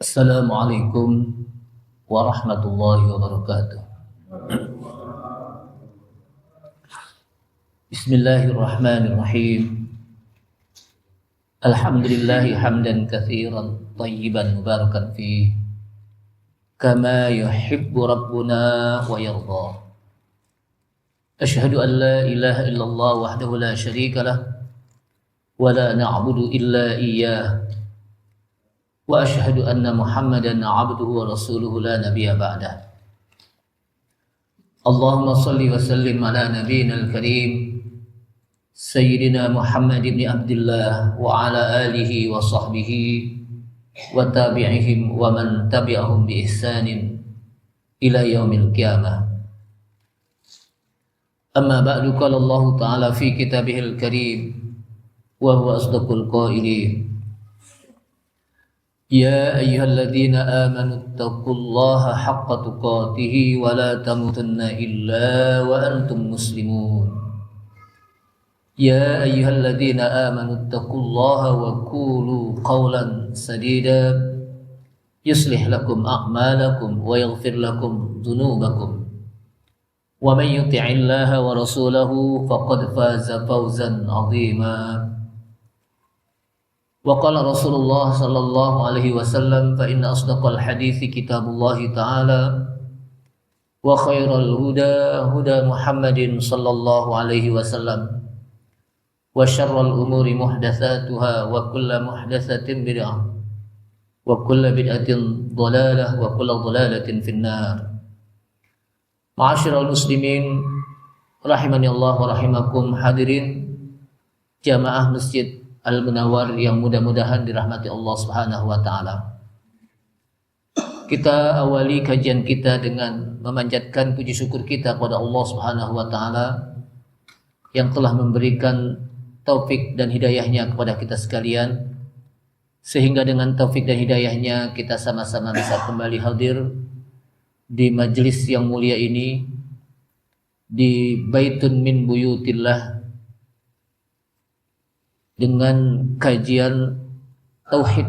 Assalamualaikum warahmatullahi wabarakatuh. Bismillahirrahmanirrahim. Alhamdulillahi hamdan katsiran thayyiban mubarakan fi kama yuhibbu rabbuna wa yarda. Asyhadu an la ilaha illallah wahdahu la syarika lah wa la na'budu illa iyyah. Wa asyhadu anna Muhammadan 'abduhu wa rasuluhu la nabiyya ba'dah. Allahumma shalli wa sallim ala nabiyyina al-karim Sayyidina Muhammad ibn Abdullah wa ala alihi wa sahbihi wa tabi'ihim wa man tabi'ahum bi ihsanin ila yaumil qiyamah. Amma ba'du, qala Allah ta'ala fi kitabihil karim wa huwa asdaqul qailin. يا أيها الذين آمنوا اتقوا الله حق تقاته ولا تموتن إلا وأنتم مسلمون يا أيها الذين آمنوا اتقوا الله وقولوا قولا سديدا يصلح لكم أعمالكم ويغفر لكم ذنوبكم ومن يطع الله ورسوله فقد فاز فوزا عظيما. وقال رسول الله صلى الله عليه وسلم فإن أصدق الحديث كتاب الله تعالى وخير الهدى هدى محمد صلى الله عليه وسلم وشر الأمور محدثاتها وكل محدثة بدعة وكل بدعة ضلالة وكل ضلالة في النار. معاشر المسلمين rahimani Allah wa rahimakum, hadirin jamaah Masjid Al-Munawwar yang mudah-mudahan dirahmati Allah Subhanahu wa taala. Kita awali kajian kita dengan memanjatkan puji syukur kita kepada Allah Subhanahu wa taala yang telah memberikan taufik dan hidayahnya kepada kita sekalian, sehingga dengan taufik dan hidayahnya kita sama-sama bisa kembali hadir di majelis yang mulia ini, di Baitun min Buyutillah, dengan kajian tauhid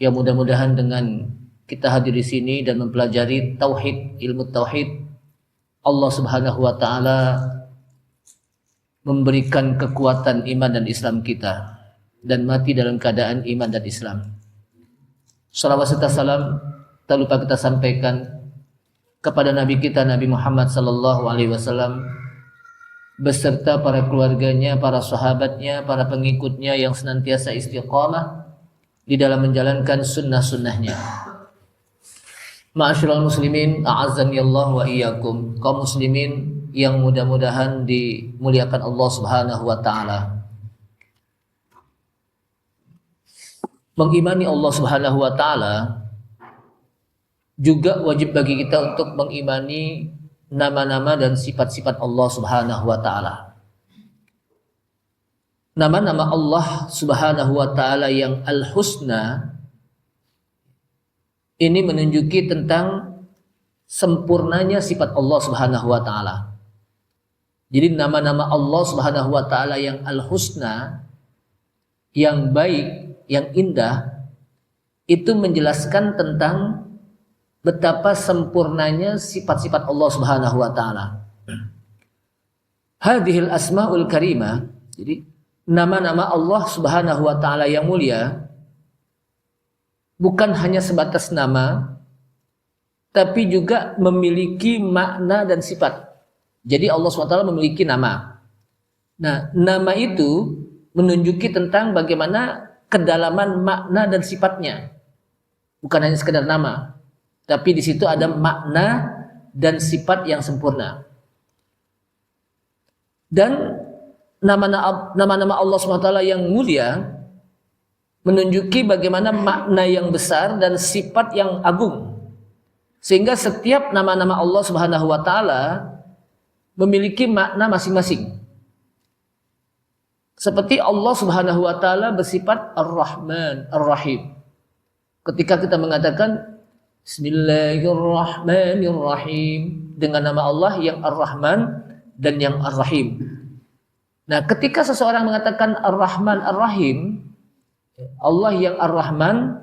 yang mudah-mudahan dengan kita hadir di sini dan mempelajari tauhid, ilmu tauhid, Allah Subhanahu wa taala memberikan kekuatan iman dan Islam kita dan mati dalam keadaan iman dan Islam. Salawat serta salam tak lupa kita sampaikan kepada Nabi kita Nabi Muhammad sallallahu alaihi wasallam beserta para keluarganya, para sahabatnya, para pengikutnya yang senantiasa istiqamah di dalam menjalankan sunnah-sunnahnya. Ma'asyiral muslimin, a'azzani Allah wa iyyakum, kaum muslimin yang mudah-mudahan dimuliakan Allah Subhanahu wa taala. Mengimani Allah Subhanahu wa taala juga wajib bagi kita untuk mengimani nama-nama dan sifat-sifat Allah Subhanahu wa taala. Nama-nama Allah Subhanahu wa taala yang al-husna ini menunjuki tentang sempurnanya sifat Allah Subhanahu wa taala. Jadi nama-nama Allah Subhanahu wa taala yang al-husna, yang baik, yang indah, itu menjelaskan tentang betapa sempurnanya sifat-sifat Allah Subhanahu wa taala. Hadhil asmaul karimah, jadi nama-nama Allah Subhanahu wa taala yang mulia bukan hanya sebatas nama, tapi juga memiliki makna dan sifat. Jadi Allah Subhanahu wa taala memiliki nama. Nah, nama itu menunjuki tentang bagaimana kedalaman makna dan sifatnya. Bukan hanya sekedar nama, tapi di situ ada makna dan sifat yang sempurna. Dan nama-nama Allah SWT yang mulia menunjuki bagaimana makna yang besar dan sifat yang agung. Sehingga setiap nama-nama Allah SWT memiliki makna masing-masing. Seperti Allah SWT bersifat Ar-Rahman, Ar-Rahim. Ketika kita mengatakan Bismillahirrahmanirrahim, dengan nama Allah yang Ar-Rahman dan yang Ar-Rahim. Nah, ketika seseorang mengatakan Ar-Rahman Ar-Rahim, Allah yang Ar-Rahman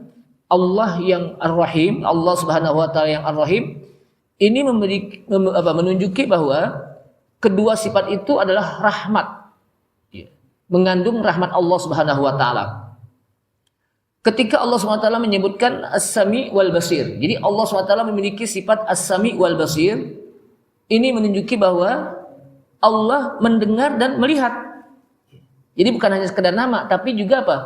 Allah yang Ar-Rahim, Allah Subhanahu wa taala yang Ar-Rahim, ini menunjuki bahwa kedua sifat itu adalah rahmat. Mengandung rahmat Allah Subhanahu wa taala. Ketika Allah Subhanahu wa taala menyebutkan As-Sami wal Basir. Jadi Allah Subhanahu wa taala memiliki sifat As-Sami wal Basir. Ini menunjuki bahwa Allah mendengar dan melihat. Jadi bukan hanya sekedar nama, tapi juga apa?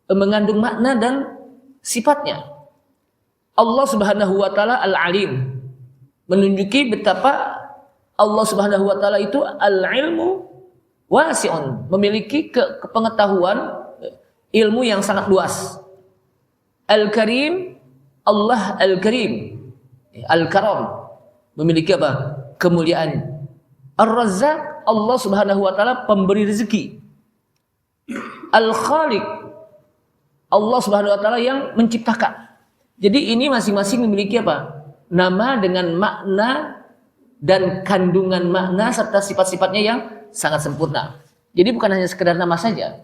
Mengandung makna dan sifatnya. Allah Subhanahu wa taala Al-Alim. Menunjuki betapa Allah Subhanahu wa taala itu al-ilmu wasi'un, memiliki kepengetahuan ilmu yang sangat luas. Al-Karim, Allah Al-Karim, Al-Karam, memiliki apa? Kemuliaan. Ar-Razzaq, Allah Subhanahu wa taala pemberi rezeki. Al-Khaliq, Allah Subhanahu wa taala yang menciptakan. Jadi ini masing-masing memiliki apa? Nama dengan makna dan kandungan makna serta sifat-sifatnya yang sangat sempurna. Jadi bukan hanya sekedar nama saja.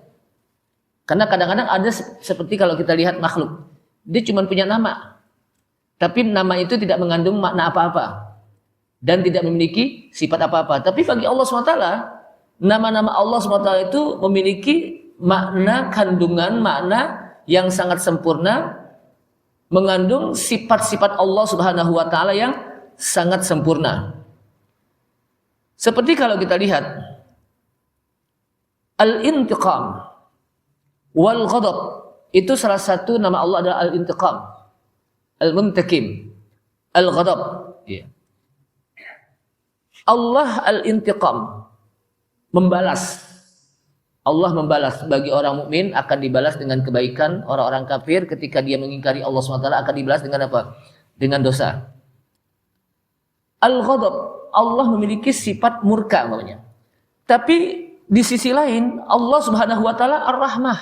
Karena kadang-kadang ada seperti kalau kita lihat makhluk, dia cuma punya nama, tapi nama itu tidak mengandung makna apa-apa dan tidak memiliki sifat apa-apa. Tapi bagi Allah SWT, nama-nama Allah SWT itu memiliki makna, kandungan makna yang sangat sempurna, mengandung sifat-sifat Allah Subhanahu wa taala yang sangat sempurna. Seperti kalau kita lihat Al-Intiqam wal Ghadab, itu salah satu nama Allah adalah Al-Intiqam, Al-Muntakim, Al-Ghadab. Allah Al-Intiqam, membalas. Allah membalas. Bagi orang mukmin akan dibalas dengan kebaikan. Orang-orang kafir ketika dia mengingkari Allah SWT akan dibalas dengan apa? Dengan dosa. Al-Ghadab, Allah memiliki sifat murka namanya. Tapi di sisi lain Allah Subhanahu wa taala Ar-Rahmah,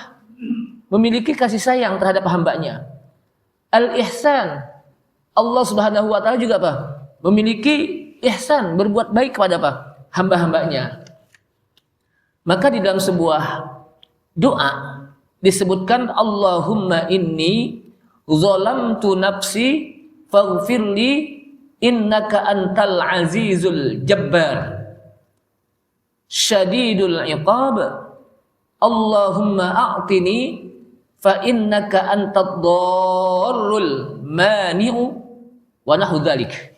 memiliki kasih sayang terhadap hambanya. Al-Ihsan, Allah Subhanahu wa taala juga apa? Memiliki ihsan, berbuat baik kepada apa? Hamba-hambanya. Maka di dalam sebuah doa disebutkan Allahumma inni zalamtu nafsi faghfirli innaka antal azizul jabbar syadidul iqab Allahumma a'tini fa innaka antad darrul mani'u wa nahu dzalik.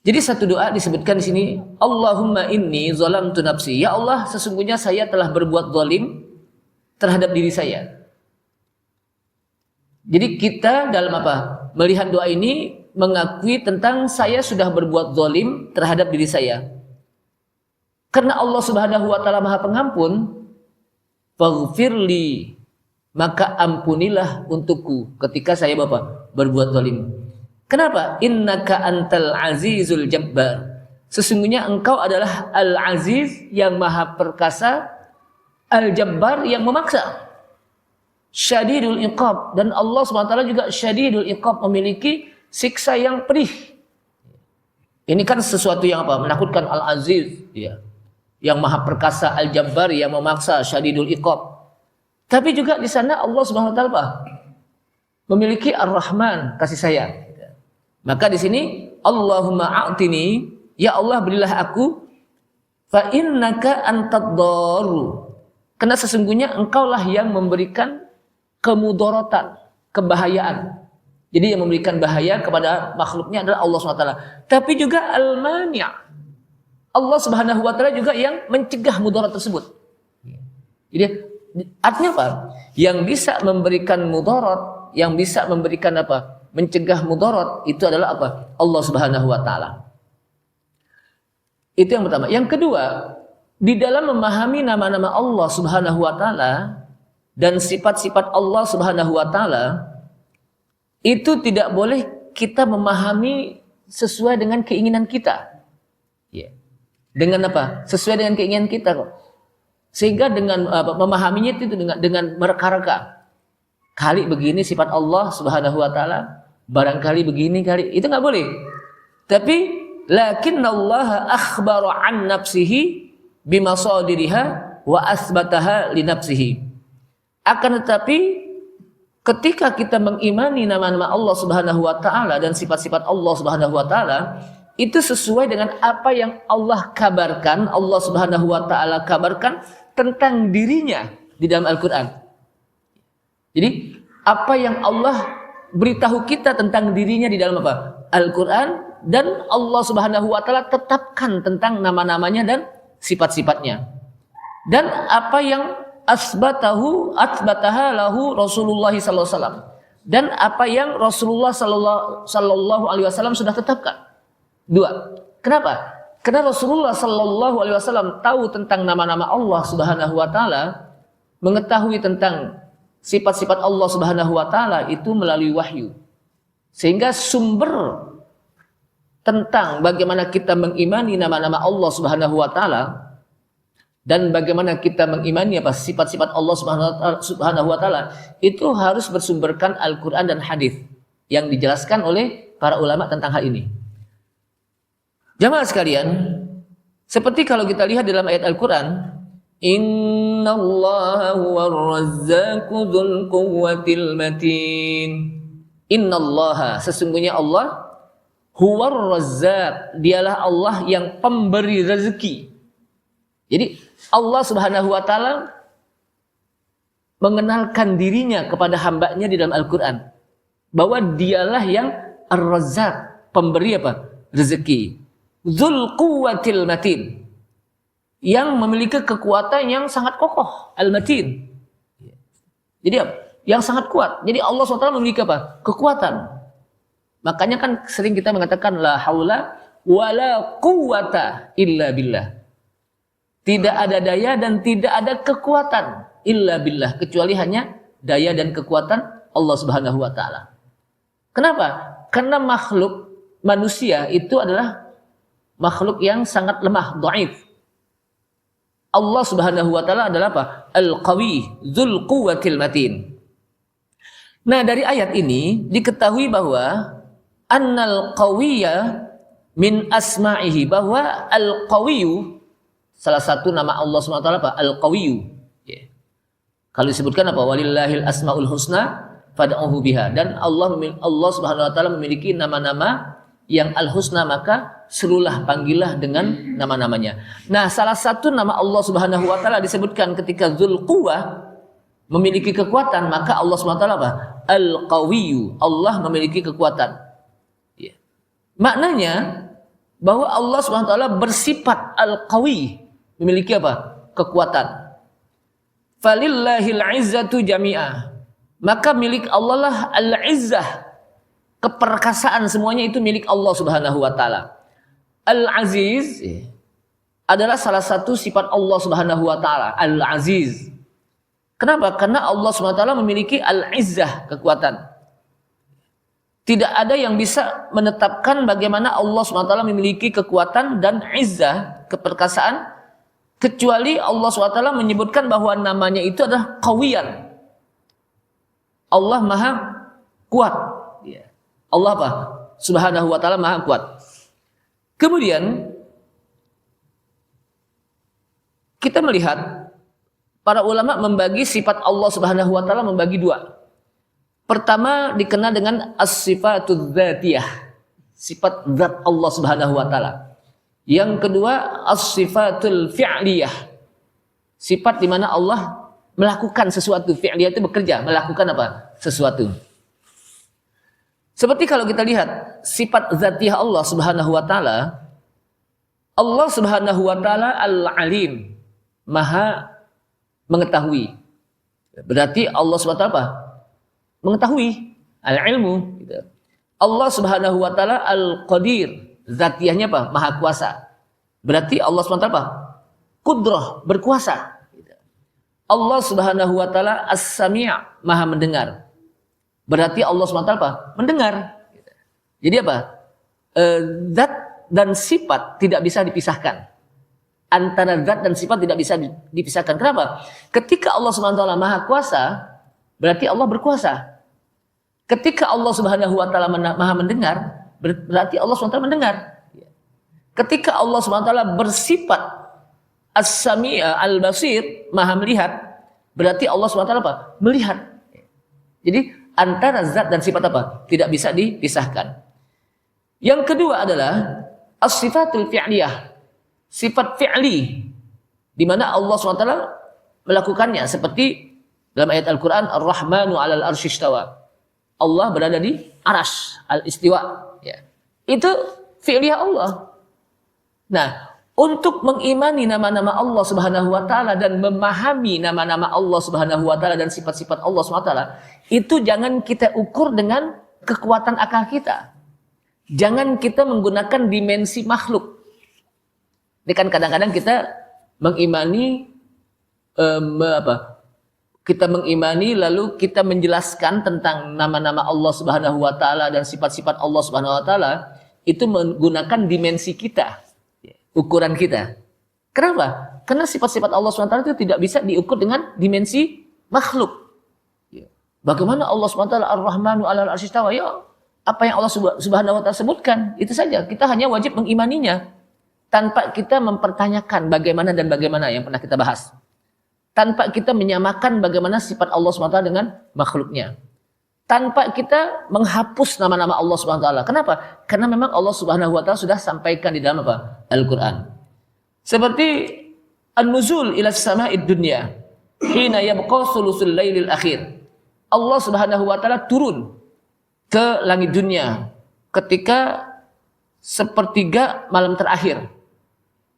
Jadi satu doa disebutkan di sini, Allahumma inni zalamtu nafsi. Ya Allah, sesungguhnya saya telah berbuat zalim terhadap diri saya. Jadi kita dalam apa? Melihat doa ini mengakui tentang saya sudah berbuat zalim terhadap diri saya. Karena Allah Subhanahu wa taala Maha Pengampun, faghfirli, maka ampunilah untukku ketika saya berbuat zalim. Kenapa? Innaka antal azizul jabbar. Sesungguhnya engkau adalah al-aziz yang maha perkasa, al-jabbar yang memaksa. Syadidul iqab, dan Allah SWT juga syadidul iqab, memiliki siksa yang pedih. Ini kan sesuatu yang apa? Menakutkan, al-aziz, ya. Yang maha perkasa, al-jabbar yang memaksa, syadidul iqab. Tapi juga di sana Allah SWT memiliki ar-Rahman, kasih sayang. Maka di sini Allahumma a'tini, ya Allah berilah aku, fa innaka antad darru, karena sesungguhnya engkaulah yang memberikan kemudaratan, kebahayaan. Jadi yang memberikan bahaya kepada makhluknya adalah Allah SWT. Tapi juga al-mani', Allah Subhanahu wa taala juga yang mencegah mudarat tersebut. Jadi artinya apa? Yang bisa memberikan mudarat, yang bisa memberikan apa? Mencegah mudarat itu adalah apa? Allah Subhanahu wa taala. Itu yang pertama. Yang kedua, di dalam memahami nama-nama Allah Subhanahu wa taala dan sifat-sifat Allah Subhanahu wa taala, itu tidak boleh kita memahami sesuai dengan keinginan kita. Ya. Dengan apa? Sesuai dengan keinginan kita kok. Sehingga dengan memahaminya itu dengan mereka-reka. Kali begini sifat Allah Subhanahu wa taala, barangkali begini kali, itu enggak boleh. Tapi lakinnallaha akhbara an nafsihi bimasadiriha wa asbataha li nafsihi. Akan tetapi ketika kita mengimani nama-nama Allah Subhanahu wa taala dan sifat-sifat Allah Subhanahu wa taala, itu sesuai dengan apa yang Allah kabarkan, Allah Subhanahu wa taala kabarkan tentang dirinya di dalam Al-Qur'an. Jadi, apa yang Allah beritahu kita tentang dirinya di dalam apa? Al-Qur'an, dan Allah Subhanahu wa taala tetapkan tentang nama-namanya dan sifat-sifatnya. Dan apa yang asbataha lahu Rasulullah sallallahu alaihi wasallam, dan apa yang Rasulullah sallallahu alaihi wasallam sudah tetapkan. Dua. Kenapa? Karena Rasulullah sallallahu alaihi wasallam tahu tentang nama-nama Allah Subhanahu wa taala, mengetahui tentang sifat-sifat Allah Subhanahu wa taala itu melalui wahyu. Sehingga sumber tentang bagaimana kita mengimani nama-nama Allah Subhanahu wa taala dan bagaimana kita mengimani sifat-sifat Allah Subhanahu wa taala itu harus bersumberkan Al-Qur'an dan hadis yang dijelaskan oleh para ulama tentang hal ini. Jamaah sekalian, seperti kalau kita lihat dalam ayat Al-Qur'an, Innallaha huwar razzaqu dzul quwwatil matin. Innallaha, sesungguhnya Allah, huwar razzaq, dialah Allah yang pemberi rezeki. Jadi Allah Subhanahu wa taala mengenalkan dirinya kepada hambanya di dalam Al-Qur'an bahwa dialah yang Ar-Razzaq, pemberi rezeki. Dzul quwwatil matin, yang memiliki kekuatan yang sangat kokoh, al-matin. Jadi yang sangat kuat. Jadi Allah SWT memiliki kekuatan. Makanya kan sering kita mengatakan la haula wala quwwata illa billah. Tidak ada daya dan tidak ada kekuatan illa billah, kecuali hanya daya dan kekuatan Allah Subhanahu wa taala. Kenapa? Karena makhluk manusia itu adalah makhluk yang sangat lemah, dhaif. Allah Subhanahu wa taala adalah Al-Qawi, Dzul Quwwatil Matin. Nah, dari ayat ini diketahui bahwa annal qawiyya min asma'ihi, bahwa Al-Qawiyyu salah satu nama Allah Subhanahu wa taala Al-Qawiyyu. Kalau disebutkan walillahil asmaul husna fad'uhu biha, dan Allah Subhanahu wa taala memiliki nama-nama yang al-husna, maka serulah, panggillah dengan nama-namanya. Nah, salah satu nama Allah Subhanahu wa taala disebutkan ketika Dzul Quwwah, memiliki kekuatan, maka Allah Subhanahu wa taala Al-Qawiyyu, Allah memiliki kekuatan. Ya. Maknanya bahwa Allah Subhanahu wa taala bersifat Al-Qawi, memiliki kekuatan. Falillahil izzatu jami'ah, maka milik Allah lah al-izzah, keperkasaan semuanya itu milik Allah Subhanahu wa taala. Al-Aziz adalah salah satu sifat Allah Subhanahu wa taala, Al-Aziz. Kenapa? Karena Allah Subhanahu wa taala memiliki al-izzah, kekuatan. Tidak ada yang bisa menetapkan bagaimana Allah Subhanahu wa taala memiliki kekuatan dan izzah, keperkasaan, kecuali Allah Subhanahu wa taala menyebutkan bahwa namanya itu adalah Qawiyan. Allah Maha Kuat. Allah Subhanahu wa taala Maha Kuat. Kemudian kita melihat para ulama membagi sifat Allah Subhanahu wa taala membagi dua. Pertama dikenal dengan as-sifatul dzatiyah, sifat zat Allah Subhanahu wa taala. Yang kedua as-sifatul fi'liyah, sifat di mana Allah melakukan sesuatu. Fi'liyah itu bekerja, melakukan sesuatu. Seperti kalau kita lihat sifat zatiyah Allah Subhanahu wa taala, Allah Subhanahu wa taala Al-Alim, Maha mengetahui. Berarti Allah Subhanahu wa taala mengetahui, Al-Ilmu gitu. Allah Subhanahu wa taala Al-Qadir, zatiyahnya Maha kuasa. Berarti Allah Subhanahu wa taala Qudrah, berkuasa gitu. Allah Subhanahu wa taala As-Sami', Maha mendengar. Berarti Allah SWT mendengar. Jadi zat dan sifat tidak bisa dipisahkan. Antara zat dan sifat tidak bisa dipisahkan. Kenapa? Ketika Allah SWT Maha Kuasa, berarti Allah berkuasa. Ketika Allah Subhanahu wa taala Maha mendengar, berarti Allah SWT mendengar. Ketika Allah SWT bersifat As-Sami'a Al-Basir, Maha melihat, berarti Allah SWT melihat. Jadi antara zat dan sifat apa? Tidak bisa dipisahkan. Yang kedua adalah as-sifatul fi'liyah. Sifat fi'li di mana Allah SWT melakukannya seperti dalam ayat Al-Qur'an Ar-Rahmanu 'alal arsy istawa. Allah berada di arasy, al-istiwa, ya. Itu fi'liyah Allah. Nah, untuk mengimani nama-nama Allah Subhanahu wa taala dan memahami nama-nama Allah Subhanahu wa taala dan sifat-sifat Allah Subhanahu wa taala, itu jangan kita ukur dengan kekuatan akal kita. Jangan kita menggunakan dimensi makhluk. Ini kan kadang-kadang kita mengimani kita mengimani lalu kita menjelaskan tentang nama-nama Allah Subhanahu wa taala dan sifat-sifat Allah Subhanahu wa taala itu menggunakan dimensi kita. Ukuran kita. Kenapa? Karena sifat-sifat Allah SWT itu tidak bisa diukur dengan dimensi makhluk. Bagaimana Allah SWT Ar-Rahmanu 'alal arsy istawa? Ya, apa yang Allah Subhanahu wa taala sebutkan, itu saja. Kita hanya wajib mengimaninya tanpa kita mempertanyakan bagaimana dan bagaimana yang pernah kita bahas. Tanpa kita menyamakan bagaimana sifat Allah SWT dengan makhluknya. Tanpa kita menghapus nama-nama Allah Subhanahu wa taala. Kenapa? Karena memang Allah Subhanahu wa taala sudah sampaikan di dalam apa? Al-Qur'an. Seperti an-nuzul ila sama'id dunya hina yabqa thuluthul lailil akhir. Allah Subhanahu wa taala turun ke langit dunia ketika sepertiga malam terakhir.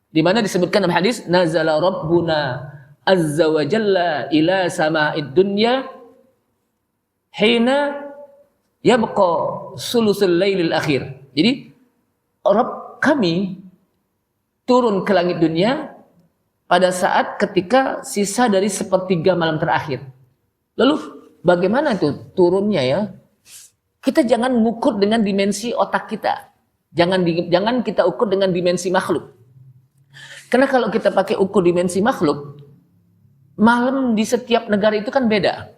Di mana disebutkan dalam hadis nazala rabbuna azza wa jalla ila sama'id dunya hina yabqa sulusul lailil akhir. Jadi Rabb kami turun ke langit dunia pada saat ketika sisa dari sepertiga malam terakhir. Lalu bagaimana itu turunnya ya? Kita jangan mengukur dengan dimensi otak kita. Jangan kita ukur dengan dimensi makhluk. Karena kalau kita pakai ukur dimensi makhluk, malam di setiap negara itu kan beda.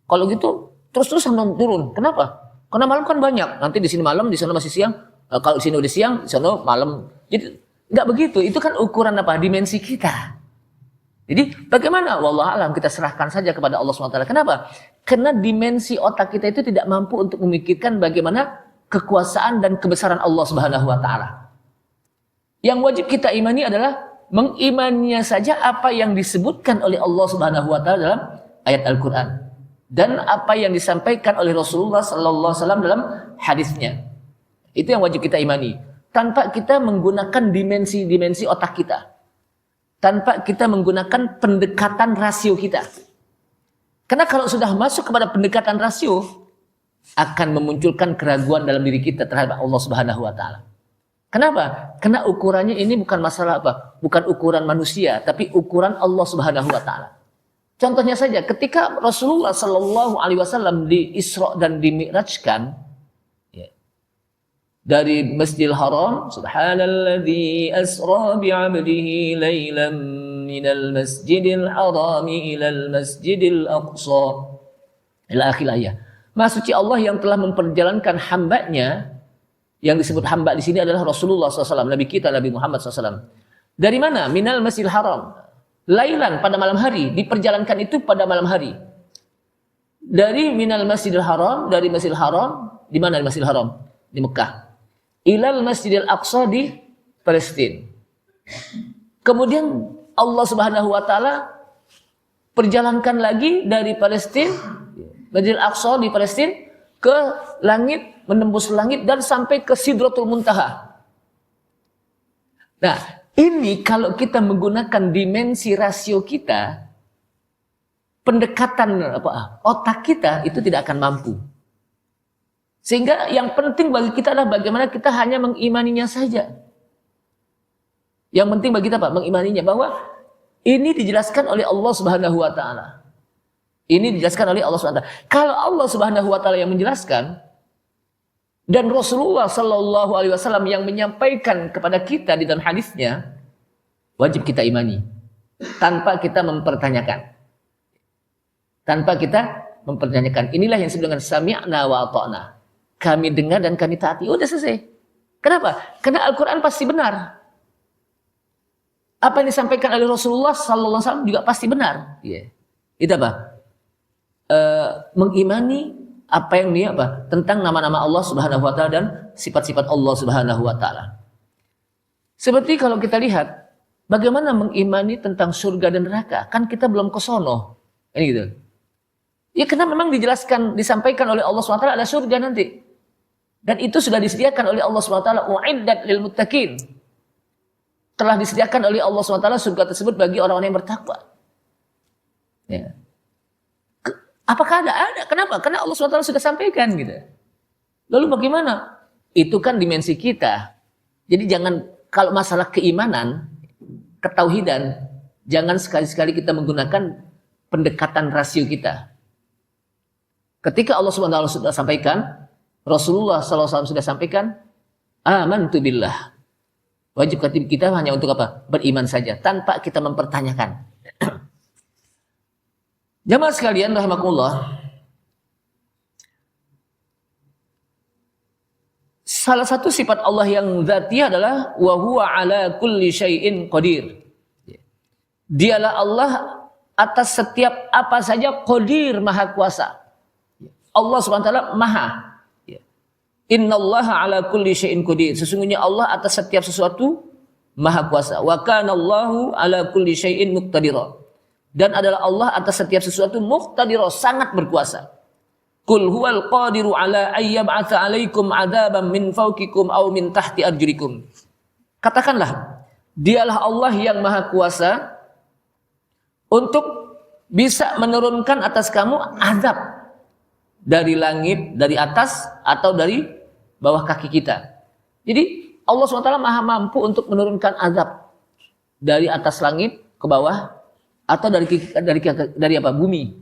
Kalau gitu terus turun. Kenapa? Karena malam kan banyak. Nanti di sini malam, di sana masih siang. Kalau di sini udah siang, di sana malam. Jadi nggak begitu. Itu kan ukuran apa? Dimensi kita. Jadi bagaimana? Wallahu a'lam, kita serahkan saja kepada Allah SWT. Kenapa? Karena dimensi otak kita itu tidak mampu untuk memikirkan bagaimana kekuasaan dan kebesaran Allah Subhanahu wa taala. Yang wajib kita imani adalah mengimaninya saja apa yang disebutkan oleh Allah Subhanahu wa taala dalam ayat Al-Qur'an dan apa yang disampaikan oleh Rasulullah sallallahu alaihi wasallam dalam hadisnya. Itu yang wajib kita imani tanpa kita menggunakan dimensi-dimensi otak kita. Tanpa kita menggunakan pendekatan rasio kita. Karena kalau sudah masuk kepada pendekatan rasio akan memunculkan keraguan dalam diri kita terhadap Allah Subhanahu wa taala. Kenapa? Karena ukurannya ini bukan masalah apa? Bukan ukuran manusia, tapi ukuran Allah Subhanahu wa taala. Contohnya saja ketika Rasulullah sallallahu alaihi wasallam di Isra dan dimi'rajkan ya, dari Masjidil Haram, subhanalladzi asra bi'abdihi lailan minal masjidil harami ilal masjidil aqsa ila akhir ayat. Maha suci Allah yang telah memperjalankan hambanya. Yang disebut hamba di sini adalah Rasulullah SAW, Nabi kita, Nabi Muhammad SAW. Dari mana? Minal Masjidil Haram. Lailan, pada malam hari. Diperjalankan itu pada malam hari. Dari Minal Masjidil Haram, dari Masjidil Haram, di mana Masjidil Haram? Di Mekah. Ilal Masjidil Aqsa di Palestina. Kemudian Allah Subhanahu wa taala perjalankan lagi dari Palestina, Masjidil Aqsa di Palestina ke langit, menembus langit dan sampai ke Sidratul Muntaha. Nah, ini kalau kita menggunakan dimensi rasio kita, pendekatan otak kita itu tidak akan mampu. Sehingga yang penting bagi kita adalah bagaimana kita hanya mengimaninya saja. Yang penting bagi kita mengimaninya bahwa ini dijelaskan oleh Allah Subhanahu wa taala. Ini dijelaskan oleh Allah Subhanahu wa taala. Kalau Allah Subhanahu wa taala yang menjelaskan dan Rasulullah sallallahu alaihi wasallam yang menyampaikan kepada kita di dalam hadisnya, wajib kita imani tanpa kita mempertanyakan. Tanpa kita mempertanyakan. Inilah yang disebut dengan sami'na wa ata'na. Kami dengar dan kami taati. Udah selesai. Kenapa? Karena Al-Qur'an pasti benar. Apa yang disampaikan oleh Rasulullah sallallahu alaihi wasallam juga pasti benar. Itu apa? Mengimani apa yang dia tentang nama-nama Allah Subhanahu wa taala dan sifat-sifat Allah Subhanahu wa taala. Seperti kalau kita lihat bagaimana mengimani tentang surga dan neraka, kan kita belum ke sono. Ini gitu. Ya karena memang disampaikan oleh Allah SWT ada surga nanti. Dan itu sudah disediakan oleh Allah SWT, u'iddat lil muttaqin. Telah disediakan oleh Allah SWT surga tersebut bagi orang-orang yang bertakwa. Ya. Apakah ada? Ada. Kenapa? Karena Allah SWT sudah sampaikan gitu. Lalu bagaimana? Itu kan dimensi kita. Jadi jangan, kalau masalah keimanan, ketauhidan, jangan sekali-sekali kita menggunakan pendekatan rasio kita. Ketika Allah SWT sudah sampaikan, Rasulullah SAW sudah sampaikan, amantu billah. Wajib kita hanya untuk apa? Beriman saja, tanpa kita mempertanyakan. Jamaah sekalian rahimakumullah. Salah satu sifat Allah yang dzatiyah adalah wa huwa ala kulli syai'in qadir. Dialah Allah atas setiap apa saja qadir, maha kuasa. Allah Subhanahu wa taala maha. Innallaha ala kulli syai'in qadir. Sesungguhnya Allah atas setiap sesuatu maha kuasa. Wa kana Allahu ala kulli syai'in muqtadira. Dan adalah Allah atas setiap sesuatu muqtadira, sangat berkuasa. Qul huwal qadiru ala ayyab'atsa 'alaikum 'adzaban min fawqikum aw min tahti arjulikum. Katakanlah, dialah Allah yang maha kuasa untuk bisa menurunkan atas kamu azab dari langit, dari atas atau dari bawah kaki kita. Jadi Allah SWT maha mampu untuk menurunkan azab dari atas langit ke bawah atau dari apa? Bumi.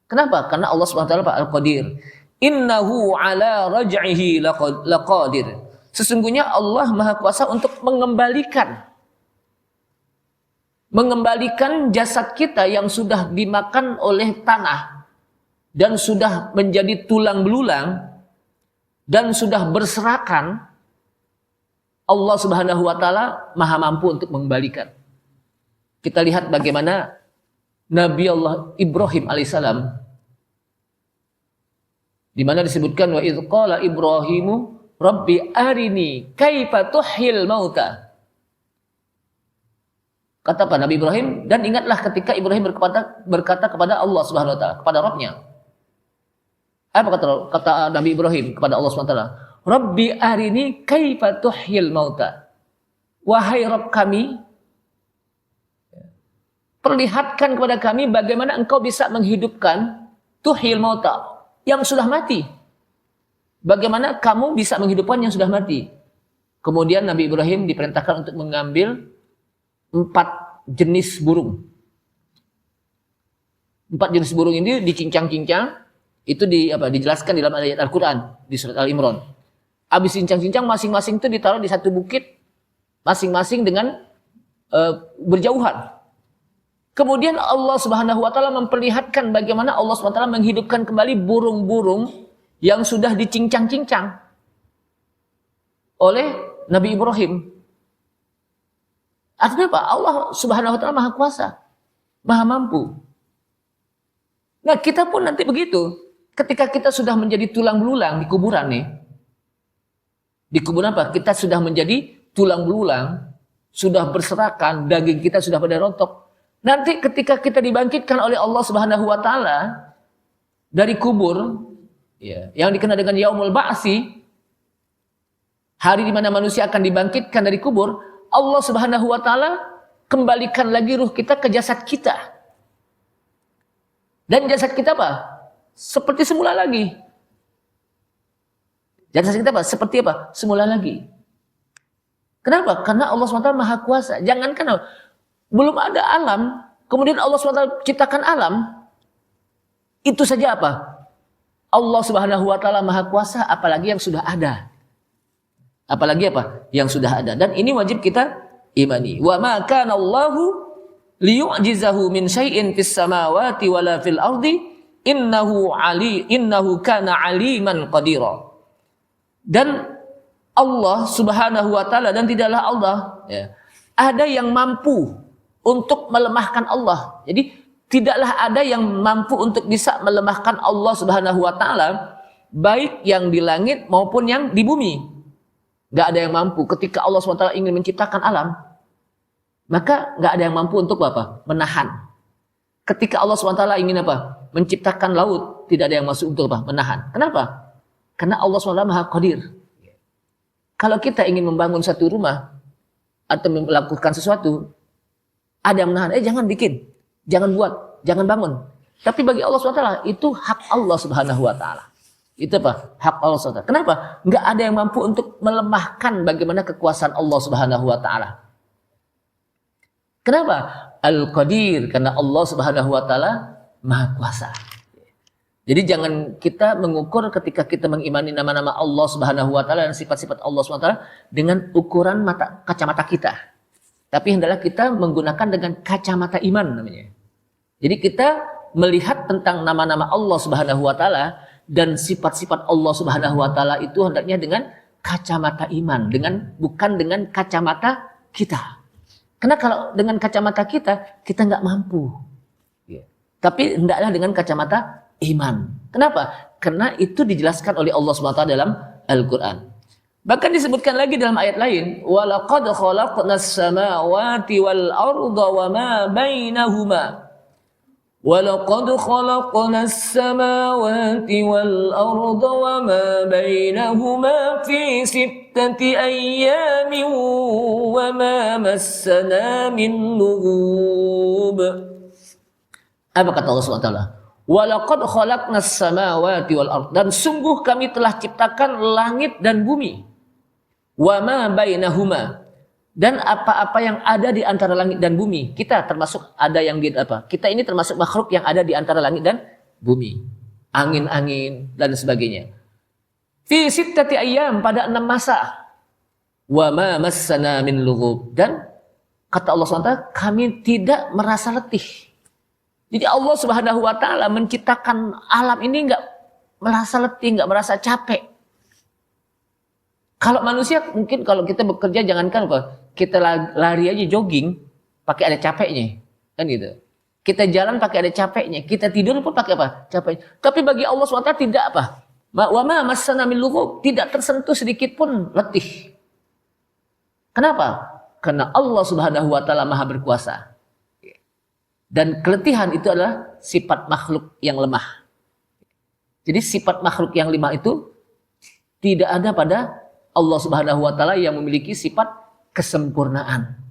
Kenapa? Karena Allah SWT Al-Qadir. Innahu ala raj'ihi laqadir. Sesungguhnya Allah maha kuasa untuk mengembalikan jasad kita yang sudah dimakan oleh tanah dan sudah menjadi tulang belulang dan sudah berserakan. Allah Subhanahu wa taala maha mampu untuk mengembalikan. Kita lihat bagaimana Nabi Allah Ibrahim alaihissalam, di mana disebutkan wa idz qala Ibrahimu rabbi arini kaifa tuhyil mauta. Kata apa Nabi Ibrahim, dan ingatlah ketika Ibrahim berkata kepada Allah Subhanahu wa taala, kepada Rabb-Nya. Apa kata Nabi Ibrahim kepada Allah SWT? Rabbi arini kaifa tuhyil mauta. Wahai Rabb kami, perlihatkan kepada kami bagaimana engkau bisa menghidupkan tuhyil mauta, yang sudah mati. Bagaimana kamu bisa menghidupkan yang sudah mati? Kemudian Nabi Ibrahim diperintahkan untuk mengambil 4 jenis burung. 4 jenis burung ini dicincang-cincang. Itu dijelaskan dalam ayat Al-Quran di surat Al-Imran. Habis cincang-cincang masing-masing itu ditaruh di satu bukit, masing-masing dengan berjauhan. Kemudian Allah Subhanahu wa taala memperlihatkan bagaimana Allah Subhanahu wa taala menghidupkan kembali burung-burung yang sudah dicincang-cincang oleh Nabi Ibrahim. Artinya apa? Allah Subhanahu wa taala maha kuasa, maha mampu. Nah, kita pun nanti begitu. Ketika kita sudah menjadi tulang belulang di kuburan nih. Di kuburan apa? Kita sudah menjadi tulang belulang, sudah berserakan, daging kita sudah pada rontok. Nanti ketika kita dibangkitkan oleh Allah Subhanahu wa taala dari kubur, ya, yang dikenal dengan Yaumul Ba'si, hari di mana manusia akan dibangkitkan dari kubur, Allah Subhanahu wa taala kembalikan lagi ruh kita ke jasad kita. Dan jasad kita apa? Seperti semula lagi. Jasad kita apa? Seperti apa? Semula lagi. Kenapa? Karena Allah SWT maha kuasa. Jangankan belum ada alam, kemudian Allah SWT ciptakan alam, itu saja apa? Allah Subhanahu wa taala maha kuasa, apalagi yang sudah ada. Apalagi apa? Yang sudah ada. Dan ini wajib kita imani. Wa ma kana Allahu liyu'jizahu min syai'in fis samawati wala fil ardi innahu kana aliman qadira. Dan Allah Subhanahu wa taala, dan tidaklah Allah ada yang mampu untuk melemahkan Allah. Jadi tidaklah ada yang mampu untuk bisa melemahkan Allah Subhanahu wa taala Baik yang di langit maupun yang di bumi. Gak ada yang mampu. Ketika Allah SWT ingin menciptakan alam, maka gak ada yang mampu untuk apa? Menahan. Ketika Allah SWT ingin apa? Menciptakan laut, tidak ada yang masuk untuk apa? Menahan. Kenapa? Karena Allah SWT Maha Qadir. Kalau kita ingin membangun satu rumah atau melakukan sesuatu, ada yang menahan. Jangan bikin, jangan buat, jangan bangun. Tapi bagi Allah SWT itu hak Allah Subhanahu Wa Taala. Itu apa? Hak Allah SWT. Kenapa? Nggak ada yang mampu untuk melemahkan bagaimana kekuasaan Allah Subhanahu Wa Taala. Kenapa? Al-Qadir, karena Allah Subhanahu Wa Taala Maha Kuasa. Jadi jangan kita mengukur ketika kita mengimani nama-nama Allah Subhanahu Wa Taala dan sifat-sifat Allah Subhanahu Wa Taala dengan ukuran kacamata kita. Tapi hendaklah kita menggunakan dengan kacamata iman namanya. Jadi kita melihat tentang nama-nama Allah Subhanahu Wa Taala dan sifat-sifat Allah Subhanahu Wa Taala itu hendaknya dengan kacamata iman, bukan dengan kacamata kita. Karena kalau dengan kacamata kita nggak mampu. Tapi hendaklah dengan kacamata iman. Kenapa? Karena itu dijelaskan oleh Allah Subhanahu Wa Taala dalam Al-Quran. Bahkan disebutkan lagi dalam ayat lain, وَلَقَدْ خَلَقْنَا السَّمَاوَاتِ وَالْأَرْضَ وَمَا بَيْنَهُمَا وَلَقَدْ خَلَقْنَا السَّمَاوَاتِ وَالْأَرْضَ وَمَا بَيْنَهُمَا فِي 6 أَيَّامٍ وَمَا مَسَّنَا مِن لُغُوبٍ. Apa kata Allah SWT? وَلَقَدْ خَلَقْنَا السَّمَاوَاتِ وَالْأَرْضَ, dan sungguh kami telah ciptakan langit dan bumi. وَمَا بَيْنَهُمَا, dan apa-apa yang ada di antara langit dan bumi. Kita termasuk ada yang di apa? Kita ini termasuk makhluk yang ada di antara langit dan bumi. Angin-angin dan sebagainya. Fi 6 ayyam, pada 6 masa. Wa ma massana min lughub, dan kata Allah SWT, kami tidak merasa letih. Jadi Allah Subhanahu Wa Taala menciptakan alam ini enggak merasa letih, enggak merasa capek. Kalau manusia mungkin kalau kita bekerja jangankan apa, kita lari aja jogging pakai ada capeknya, kan gitu. Kita jalan pakai ada capeknya, kita tidur pun pakai apa? Capek. Tapi bagi Allah SWT tidak apa? Wa ma massana min lughub, tidak tersentuh sedikit pun letih. Kenapa? Karena Allah Subhanahu Wa Taala Maha berkuasa. Dan keletihan itu adalah sifat makhluk yang lemah. Jadi sifat makhluk yang lemah itu tidak ada pada Allah Subhanahu Wa Taala yang memiliki sifat kesempurnaan.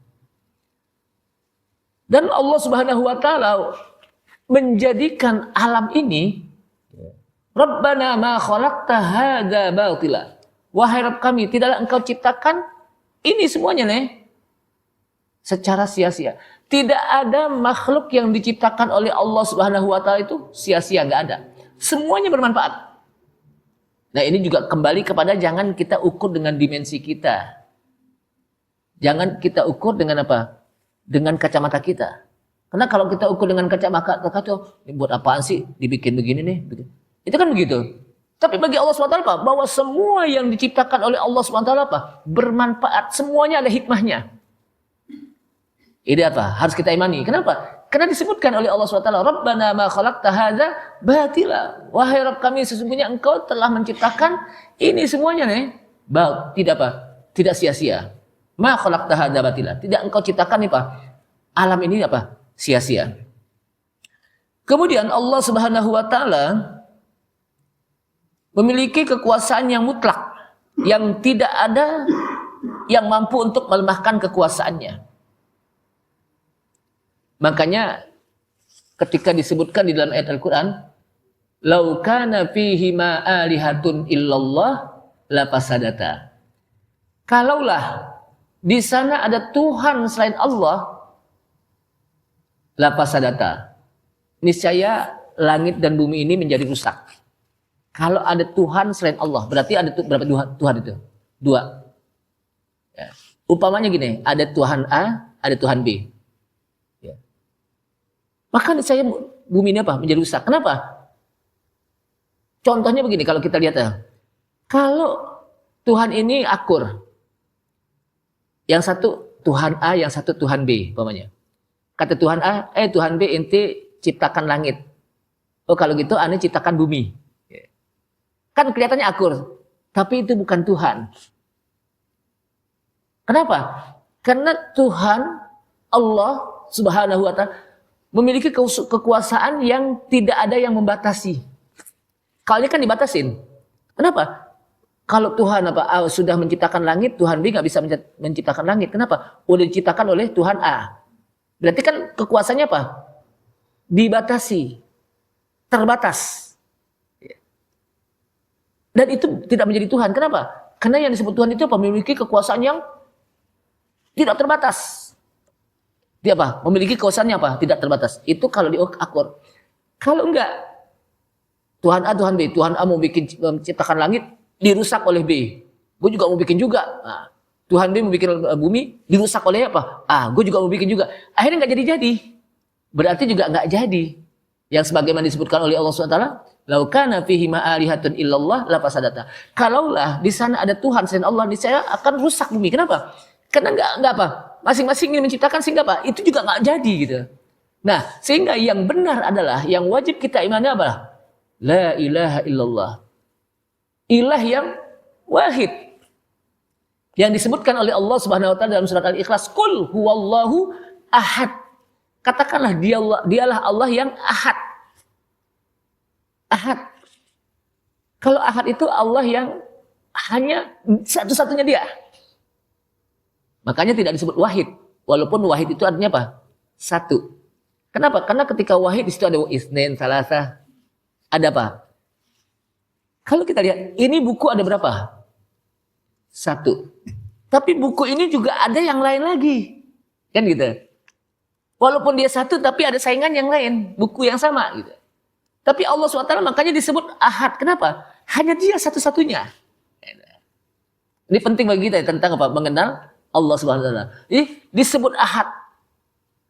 Dan Allah Subhanahu Wa Taala menjadikan alam ini, Rabbana ma khalaqta hadza batila. Wahai Rabb kami, tidaklah engkau ciptakan ini semuanya secara sia-sia. Tidak ada makhluk yang diciptakan oleh Allah Subhanahu Wa Taala itu sia-sia, enggak ada. Semuanya bermanfaat. Nah, ini juga kembali kepada jangan kita ukur dengan dimensi kita. Jangan kita ukur dengan apa? Dengan kacamata kita. Karena kalau kita ukur dengan kacamata kita, ini buat apaan sih dibikin begini nih? Itu kan begitu. Tapi bagi Allah SWT apa? Bahwa semua yang diciptakan oleh Allah SWT apa? Bermanfaat. Semuanya ada hikmahnya. Ini apa? Harus kita imani. Kenapa? Karena disebutkan oleh Allah SWT, Rabbana ma khalaqta hadza batila. Wahai Rabb kami, sesungguhnya engkau telah menciptakan ini semuanya tidak apa? Tidak sia-sia. Ma khalaqta hadza batila. Tidak engkau ciptakan apa? Alam ini apa? Sia-sia. Kemudian Allah Subhanahu Wa Taala memiliki kekuasaan yang mutlak, yang tidak ada yang mampu untuk melemahkan kekuasaannya. Makanya ketika disebutkan di dalam ayat Al-Quran, "Lau kana fihi ma alihatun illallah la fasadata." Kalaulah di sana ada Tuhan selain Allah, la fasadata, niscaya langit dan bumi ini menjadi rusak. Kalau ada Tuhan selain Allah, berarti ada berapa Tuhan itu? 2. Ya. Umpamanya gini, ada Tuhan A, ada Tuhan B. Maka saya bumi ini apa? Menjadi rusak. Kenapa? Contohnya begini, kalau kita lihat ya. Kalau Tuhan ini akur. Yang satu Tuhan A, yang satu Tuhan B, umpamanya. Kata Tuhan A, Tuhan B ente ciptakan langit. Oh kalau gitu aneh ciptakan bumi. Kan kelihatannya akur, tapi itu bukan Tuhan. Kenapa? Karena Tuhan Allah Subhanahu wa taala memiliki kekuasaan yang tidak ada yang membatasi. Kalau ini kan dibatasin. Kenapa? Kalau Tuhan A sudah menciptakan langit, Tuhan B nggak bisa menciptakan langit. Kenapa? Udah diciptakan oleh Tuhan A. Berarti kan kekuasaannya apa? Dibatasi, terbatas. Dan itu tidak menjadi Tuhan. Kenapa? Karena yang disebut Tuhan itu memiliki kekuasaan yang tidak terbatas. Dia apa? Memiliki kekuasaannya apa? Tidak terbatas. Itu kalau diakur. Kalau enggak, Tuhan A, Tuhan B. Tuhan A mau menciptakan langit, dirusak oleh B. Gue juga mau bikin juga. Nah, Tuhan B mau bikin bumi, dirusak oleh apa? Gue juga mau bikin juga. Akhirnya nggak jadi-jadi. Berarti juga nggak jadi. Yang sebagaimana disebutkan oleh Allah SWT, "Lau kana fihi ma'alihatun illallah la fasadata." Kalaulah di sana ada Tuhan selain Allah, niscaya akan rusak bumi. Kenapa? Karena nggak apa? Masing-masing ingin menciptakan sehingga apa? Itu juga nggak jadi gitu. Nah, sehingga yang benar adalah yang wajib kita imani apa? La ilaha illallah. Ilah yang wahid. Yang disebutkan oleh Allah Subhanahu wa taala dalam surat Al-Ikhlas, "Qul huwallahu ahad." Katakanlah dialah Allah yang ahad. Ahad. Kalau ahad itu Allah yang hanya satu-satunya dia. Makanya tidak disebut wahid. Walaupun wahid itu artinya apa? Satu. Kenapa? Karena ketika wahid di situ ada isnin, salasa. Ada apa? Kalau kita lihat, ini buku ada berapa? Satu. Tapi buku ini juga ada yang lain lagi. Kan gitu. Walaupun dia satu, tapi ada saingan yang lain. Buku yang sama gitu. Tapi Allah SWT makanya disebut ahad. Kenapa? Hanya dia satu-satunya. Ini penting bagi kita tentang apa? Mengenal Allah Subhanahu wa taala. Ini disebut ahad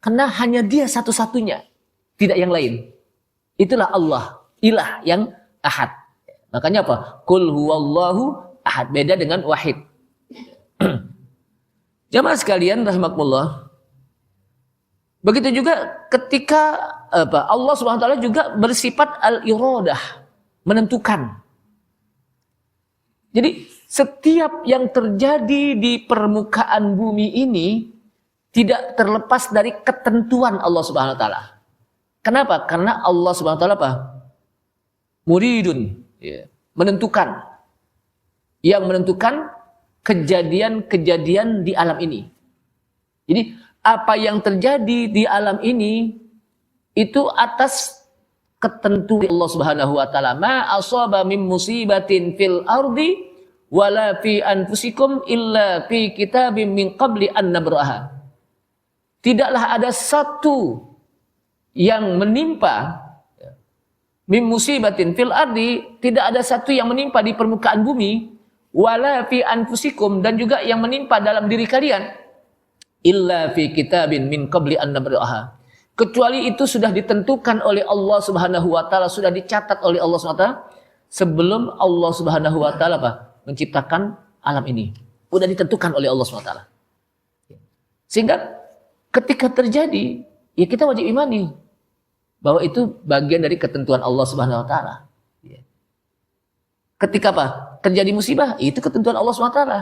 karena hanya dia satu-satunya, tidak yang lain. Itulah Allah, ilah yang ahad. Makanya apa? Qul huwallahu ahad, beda dengan wahid. Jamaah sekalian rahimakumullah. Begitu juga ketika Allah Subhanahu wa taala juga bersifat al-iradah, menentukan. Jadi setiap yang terjadi di permukaan bumi ini tidak terlepas dari ketentuan Allah Subhanahu wa taala. Kenapa? Karena Allah Subhanahu wa taala apa? Muridun, ya, menentukan. Yang menentukan kejadian-kejadian di alam ini. Jadi apa yang terjadi di alam ini itu atas ketentuan Allah Subhanahu wa taala. Ma asaba min musibatin fil ardi wala fi anfusikum illa fi kitabim min qabli an nabraha. Tidaklah ada satu yang menimpa min musibatin fil ardi, tidak ada satu yang menimpa di permukaan bumi, wala fi anfusikum, dan juga yang menimpa dalam diri kalian, illa fi kitabin min qabli an nabraha. Kecuali itu sudah ditentukan oleh Allah Subhanahu wa taala, sudah dicatat oleh Allah Subhanahu wa taala sebelum Allah Subhanahu wa taala menciptakan alam ini. Sudah ditentukan oleh Allah Subhanahu wa taala. Sehingga ketika terjadi, ya kita wajib imani bahwa itu bagian dari ketentuan Allah Subhanahu wa taala. Ketika terjadi musibah, itu ketentuan Allah Subhanahu wa taala.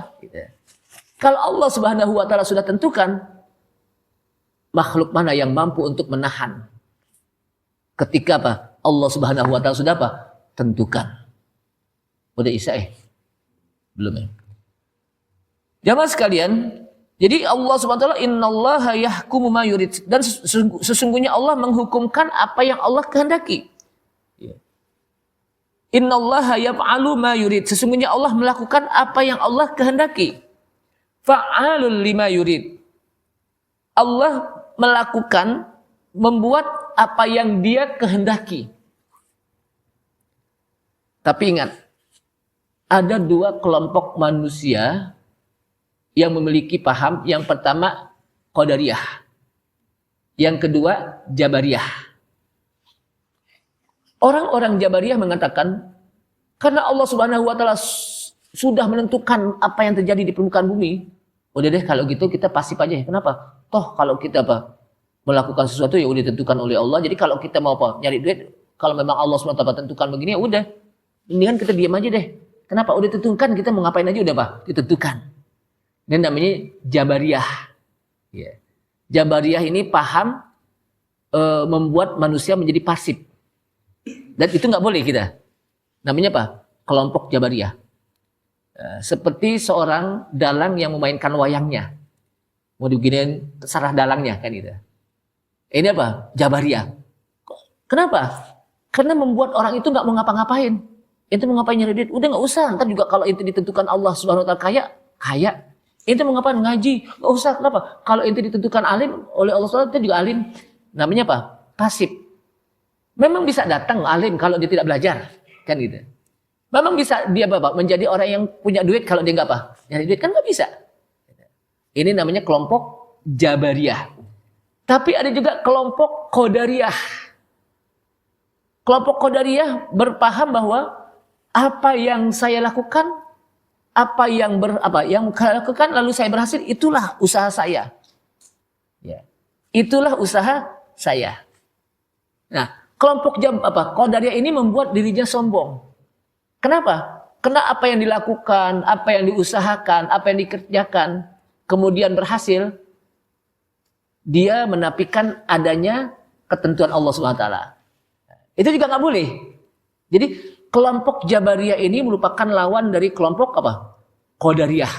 Kalau Allah Subhanahu wa taala sudah tentukan, makhluk mana yang mampu untuk menahan ketika Allah Subhanahu wa taala sudah tentukan. Udah Isya belum ya? Jamaah sekalian, jadi Allah Subhanahu wa taala innallaha yahkumu ma yurid, dan sesungguhnya Allah menghukumkan apa yang Allah kehendaki. Innallaha yaf'alu ma yurid, sesungguhnya Allah melakukan apa yang Allah kehendaki. Fa'alul lima yurid, Allah melakukan, membuat apa yang dia kehendaki. Tapi ingat, ada dua kelompok manusia yang memiliki paham. Yang pertama Qadariyah, yang kedua Jabariyah. Orang-orang Jabariyah mengatakan, karena Allah Subhanahu wa taala sudah menentukan apa yang terjadi di permukaan bumi, udah deh kalau gitu kita pasif aja. Kenapa? Toh kalau kita melakukan sesuatu ya udah ditentukan oleh Allah. Jadi kalau kita mau nyari duit, kalau memang Allah SWT tentukan begini ya udah. Mendingan kita diam aja deh. Kenapa? Udah ditentukan kita mau ngapain aja udah apa? Ditentukan. Ini namanya Jabariyah. Ya. Jabariyah ini paham membuat manusia menjadi pasif. Dan itu nggak boleh kita. Namanya apa? Kelompok Jabariyah. Seperti seorang dalang yang memainkan wayangnya. Mau dibikinin sarah dalangnya kan gitu. Ini apa? Jabariyah. Kenapa? Karena membuat orang itu nggak mau ngapa-ngapain. Itu mau ngapain nyari duit? Udah nggak usah. Ntar juga kalau itu ditentukan Allah Subhanahu Wa Taala kaya. Itu mau ngapain? Ngaji? Nggak usah. Kenapa? Kalau itu ditentukan alim oleh Allah Subhanahu Wa Taala, itu juga alim. Namanya apa? Pasif. Memang bisa datang alim kalau dia tidak belajar, kan gitu. Memang bisa dia Bapak menjadi orang yang punya duit kalau dia nggak apa? Nyari duit kan nggak bisa. Ini namanya kelompok Jabariyah. Tapi ada juga kelompok Qadariyah. Kelompok Qadariyah berpaham bahwa apa yang saya lakukan, apa yang saya lakukan lalu saya berhasil, itulah usaha saya. Ya. Itulah usaha saya. Nah, kelompok Qadariyah ini membuat dirinya sombong. Kenapa? Karena apa yang dilakukan, apa yang diusahakan, apa yang dikerjakan, kemudian berhasil, dia menafikan adanya ketentuan Allah SWT. Itu juga nggak boleh. Jadi kelompok Jabariyah ini merupakan lawan dari kelompok Qadariyah.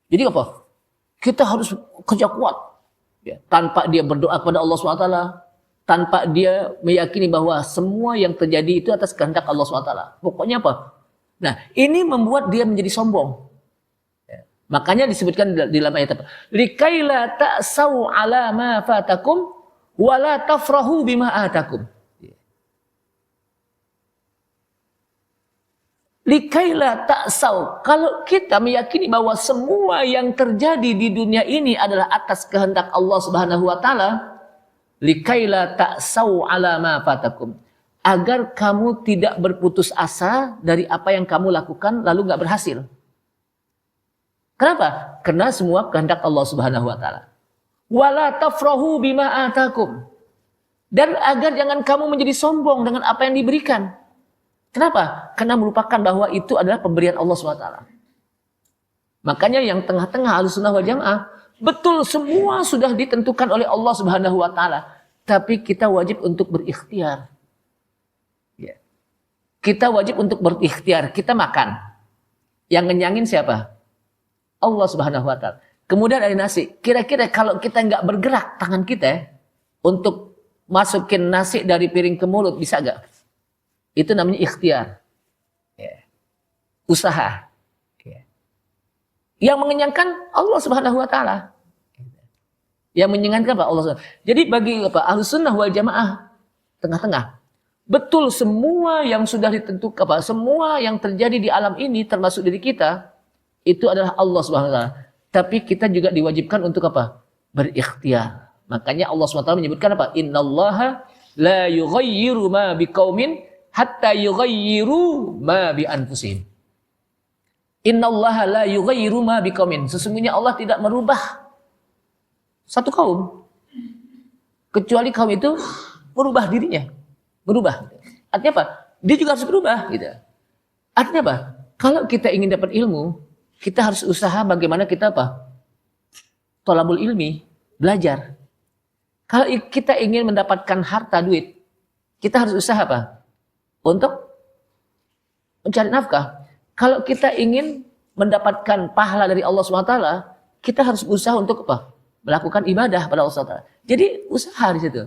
Jadi apa? Kita harus kerja kuat. Ya, tanpa dia berdoa kepada Allah SWT, tanpa dia meyakini bahwa semua yang terjadi itu atas kehendak Allah SWT. Pokoknya apa? Nah, ini membuat dia menjadi sombong. Ya. Makanya disebutkan di dalam ayat apa? Likaila ta'sau ala ma fatakum wa la tafrahu bima atakum. Likaila ta'sau. Kalau kita meyakini bahwa semua yang terjadi di dunia ini adalah atas kehendak Allah Subhanahu wa taala, likaila ta'sau ala ma fatakum. Agar kamu tidak berputus asa dari apa yang kamu lakukan lalu nggak berhasil. Kenapa? Karena semua kehendak Allah Subhanahu wa taala. Wala tafrahu bima atakum. Dan agar jangan kamu menjadi sombong dengan apa yang diberikan. Kenapa? Karena melupakan bahwa itu adalah pemberian Allah SWT. Makanya yang tengah-tengah Ahlussunnah wal Jamaah, betul semua sudah ditentukan oleh Allah Subhanahu wa taala, tapi kita wajib untuk berikhtiar. Ya. Kita wajib untuk berikhtiar, kita makan. Yang ngenyangin siapa? Allah Subhanahu wa taala. Kemudian ada nasi. Kira-kira kalau kita nggak bergerak tangan kita untuk masukin nasi dari piring ke mulut, bisa nggak? Itu namanya ikhtiar. Ya. Usaha. Ya. Yang mengenyangkan Allah Subhanahu wa taala. Yang menyenangkan Allah SWT. Jadi bagi Ahlussunnah wal Jamaah tengah-tengah. Betul semua yang sudah ditentukan, semua yang terjadi di alam ini termasuk diri kita, itu adalah Allah Subhanahu wa taala. Tapi kita juga diwajibkan untuk apa? Berikhtiar. Makanya Allah SWT menyebutkan apa? Innallaha la yughayyiru ma biqaumin hatta yughayyiru ma bi anfusihim. Innallaha la yughayyiru ma biqaumin. Sesungguhnya Allah tidak merubah satu kaum kecuali kaum itu merubah dirinya. Berubah. Artinya apa? Dia juga harus berubah gitu. Artinya apa? Kalau kita ingin dapat ilmu, kita harus usaha bagaimana kita apa? Thalabul ilmi, belajar. Kalau kita ingin mendapatkan harta duit, kita harus usaha apa? Untuk mencari nafkah. Kalau kita ingin mendapatkan pahala dari Allah SWT, kita harus berusaha untuk apa? Melakukan ibadah pada Allah SWT. Jadi usaha di situ.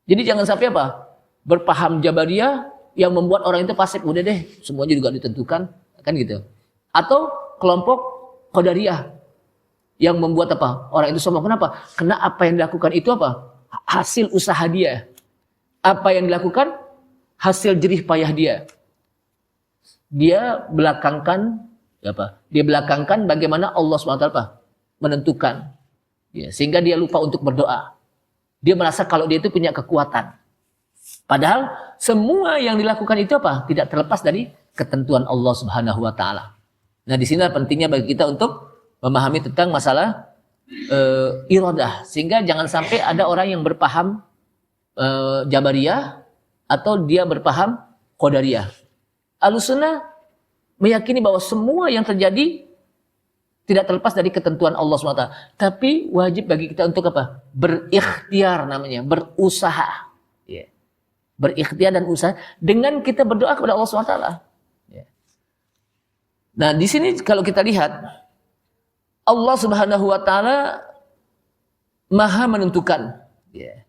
Jadi jangan sampai apa? Berpaham Jabariyah yang membuat orang itu pasif. Udah deh, semuanya juga ditentukan. Kan gitu. Atau kelompok Qadariyah yang membuat apa? Orang itu sombong. Kenapa? Karena apa yang dilakukan itu apa? Hasil usaha dia. Apa yang dilakukan? Hasil jerih payah dia. Dia belakangkan apa? Dia belakangkan bagaimana Allah SWT apa? Menentukan. Ya, sehingga dia lupa untuk berdoa. Dia merasa kalau dia itu punya kekuatan. Padahal semua yang dilakukan itu apa? Tidak terlepas dari ketentuan Allah Subhanahu wa taala. Nah, di sini pentingnya bagi kita untuk memahami tentang masalah iradah, sehingga jangan sampai ada orang yang berpaham Jabariyah atau dia berpaham Qadariyah. Ahlussunnah meyakini bahwa semua yang terjadi tidak terlepas dari ketentuan Allah SWT. Tapi wajib bagi kita untuk apa? Berikhtiar namanya, berusaha. Ya. Berikhtiar dan usaha dengan kita berdoa kepada Allah SWT. Ya. Nah, di sini kalau kita lihat Allah Subhanahu wa taala Maha menentukan. Ya.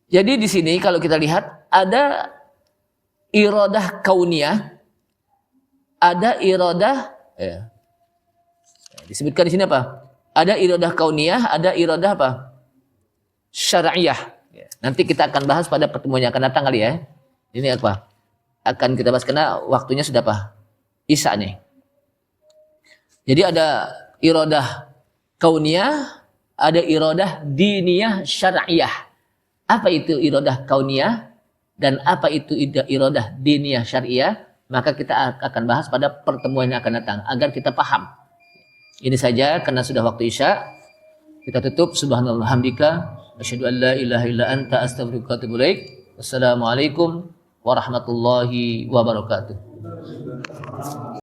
Jadi di sini kalau kita lihat ada iradah kauniyah, ada iradah ya. Disebutkan di sini apa? Ada iradah kauniyah, ada iradah apa? Syar'iyah. Ya. Nanti kita akan bahas pada pertemuan yang akan datang kali ya. Ini apa? Akan kita bahas karena waktunya sudah apa? Isya nih. Jadi ada iradah kauniyah, ada iradah diniyah syar'iyah. Apa itu iradah kauniyah dan apa itu iradah diniyah syar'iyah? Maka kita akan bahas pada pertemuan yang akan datang agar kita paham. Ini saja karena sudah waktu Isya. Kita tutup. Subhanallah hamdika asyhadu an la ilaha illa anta astaghfiruka wa atubu ilaik. Wassalamualaikum warahmatullahi wabarakatuh.